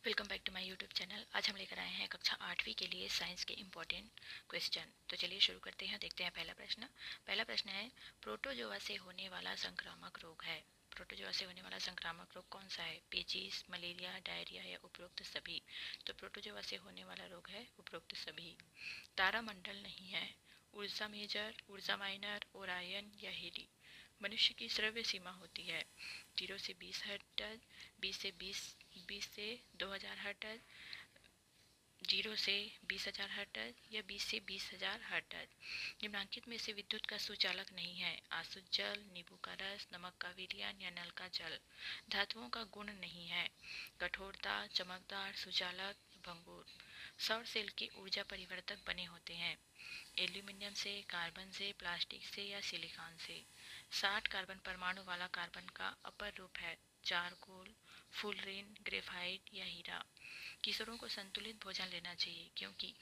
Welcome back to my YouTube channel. आज हम लेकर आए हैं कक्षा 8वीं के लिए साइंस के इम्पोर्टेंट क्वेश्चन। तो चलिए शुरू करते हैं। देखते हैं पहला प्रश्न है, प्रोटोजोआ से होने वाला संक्रामक रोग है। प्रोटोजोआ से होने वाला संक्रामक रोग कौन सा है? पेचिस, मलेरिया, डायरिया या उपरोक्त सभी? तो प्रोटोजोआ से होने वाला रोग है उपरोक्त सभी। तारामंडल नहीं है। ऊर्जा मेजर, ऊर्जा माइनर, ओरायन या हेली? मनुष्य की श्रव्य सीमा होती है 0 से 20 हर्ट्ज, 20 से 2000 हर्ट्ज, 0 से 20,000 हर्ट्ज या 20 से 20,000 हर्ट्ज। निम्नलिखित में से विद्युत का सुचालक नहीं है? आसुत जल, नींबू का रस, नमक का विलयन या नल का जल? धातुओं का गुण नहीं है? कठोरता, चमकदार, सुचालक, भंगुर? सौर सेल के ऊर्जा परिवर्तक बने होते हैं एल्यूमिनियम से, कार्बन से, प्लास्टिक से या सिलिकॉन से? 60 कार्बन परमाणु वाला कार्बन का अपर रूप है चारकोल, फुलरेन, ग्रेफाइट या हीरा? किशोरों को संतुलित भोजन लेना चाहिए क्योंकि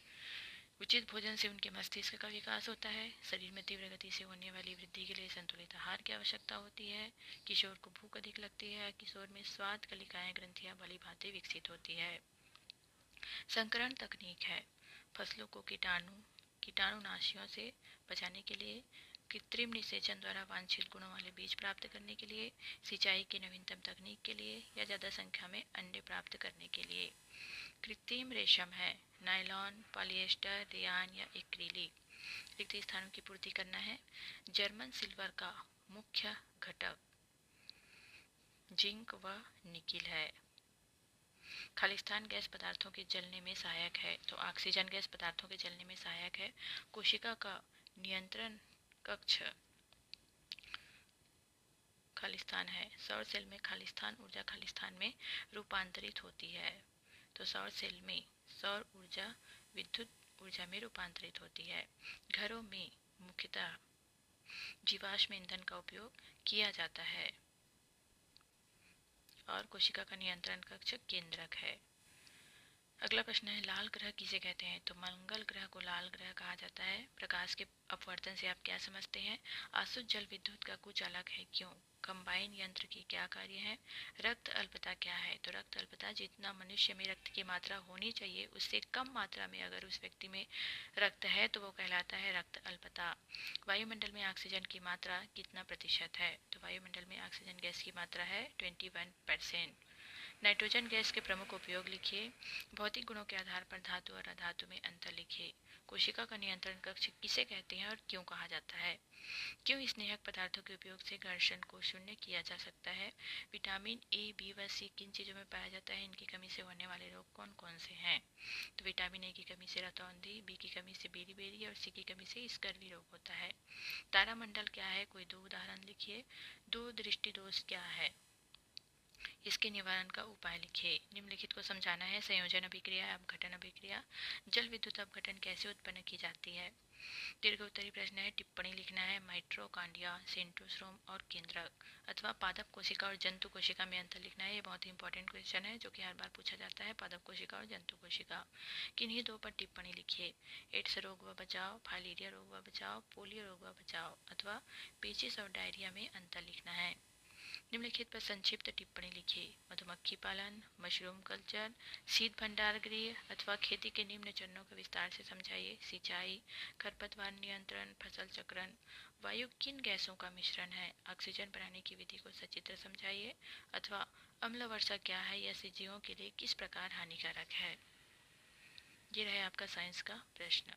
उचित भोजन से उनके मस्तिष्क का विकास होता है। शरीर में तीव्र गति से होने वाली वृद्धि के लिए संतुलित आहार की आवश्यकता होती है। किशोर को भूख अधिक लगती है। किशोर में स्वाद कलिकाएं, ग्रंथियां, भली भांति विकसित होती है। संकरण तकनीक है फसलों को कीटाणुनाशियों से बचाने के लिए, कृत्रिम निषेचन द्वारा वांछित गुणों वाले बीज प्राप्त करने के लिए, सिंचाई की नवीनतम तकनीक के लिए या ज़्यादा संख्या में अंडे प्राप्त करने के लिए। कृत्रिम रेशम है नायलॉन, पॉलिएस्टर, रेयान या एक्रिलिक? रिक्त स्थानों की पूर्ति करना है। जर्मन सिल्वर का मुख्य घटक जिंक व निकिल है। खालिस्तान गैस पदार्थों के जलने में सहायक है। तो ऑक्सीजन गैस पदार्थों के जलने में सहायक है। कोशिका का नियंत्रण कक्ष खालिस्तान है। सौर सेल में खालिस्तान ऊर्जा खालिस्तान में रूपांतरित होती है। तो सौर सेल में सौर ऊर्जा विद्युत ऊर्जा में रूपांतरित होती है। घरों में मुख्यतः जीवाश्म ईंधन का उपयोग किया जाता है और कोशिका का नियंत्रण कक्ष केंद्रक है। अगला प्रश्न है, लाल ग्रह किसे कहते हैं? तो मंगल ग्रह को लाल ग्रह कहा जाता है। प्रकाश के अपवर्तन से आप क्या समझते हैं? आसुत जल विद्युत का कुचालक है क्यों? कंबाइन यंत्र की क्या कार्य है? रक्त अल्पता क्या है? तो रक्त अल्पता जितना मनुष्य में रक्त की मात्रा होनी चाहिए उससे कम मात्रा में अगर उस व्यक्ति में रक्त है तो वो कहलाता है रक्त अल्पता। वायुमंडल में ऑक्सीजन की मात्रा कितना प्रतिशत है? तो वायुमंडल में ऑक्सीजन गैस की मात्रा है 21%। नाइट्रोजन गैस के प्रमुख उपयोग लिखिए। भौतिक गुणों के आधार पर धातु और अधातु में अंतर लिखिए। कोशिका का नियंत्रण कक्ष किसे कहते हैं और क्यों कहा जाता है? क्यों स्नेहक पदार्थों के उपयोग से घर्षण को शून्य किया जा सकता है? विटामिन ए, बी व सी किन चीज़ों में पाया जाता है? इनकी कमी से होने वाले रोग कौन कौन से हैं? तो विटामिन ए की कमी से रतौंधी, बी की कमी से बेरी और सी की कमी से स्कर्वी रोग होता है। तारामंडल क्या है? कोई 2 उदाहरण लिखिए। दूर दृष्टि दोष क्या है? इसके निवारण का उपाय लिखिए। निम्नलिखित को समझाना है। संयोजन अभिक्रिया, अपघटन अभिक्रिया। जल विद्युत अपघटन कैसे उत्पन्न की जाती है? दीर्घ उत्तरी प्रश्न है। टिप्पणी लिखना है। माइट्रोकांडिया, सेंट्रोसोम और केंद्रक अथवा पादप कोशिका और जंतु कोशिका में अंतर लिखना है। ये बहुत ही इंपॉर्टेंट क्वेश्चन है जो कि हर बार पूछा जाता है। पादप कोशिका और जंतु कोशिका, किन्हीं दो पर टिप्पणी लिखिए। एड्स रोग व बचाव, फाइलेरिया रोग व बचाव, पोलियो रोग व बचाव अथवा पेचिस और डायरिया में अंतर लिखना है। निम्नलिखित पर संक्षिप्त टिप्पणी लिखिए। मधुमक्खी पालन, मशरूम कल्चर, शीत भंडार गृह अथवा खेती के निम्न चरणों को विस्तार से समझाइए। सिंचाई, खरपतवार नियंत्रण, फसल चक्रण। वायु किन गैसों का मिश्रण है? ऑक्सीजन बनाने की विधि को सचित्र समझाइए। अथवा अम्ल वर्षा क्या है? यह सजीवों के लिए किस प्रकार हानिकारक है? ये रहे आपका साइंस का प्रश्न।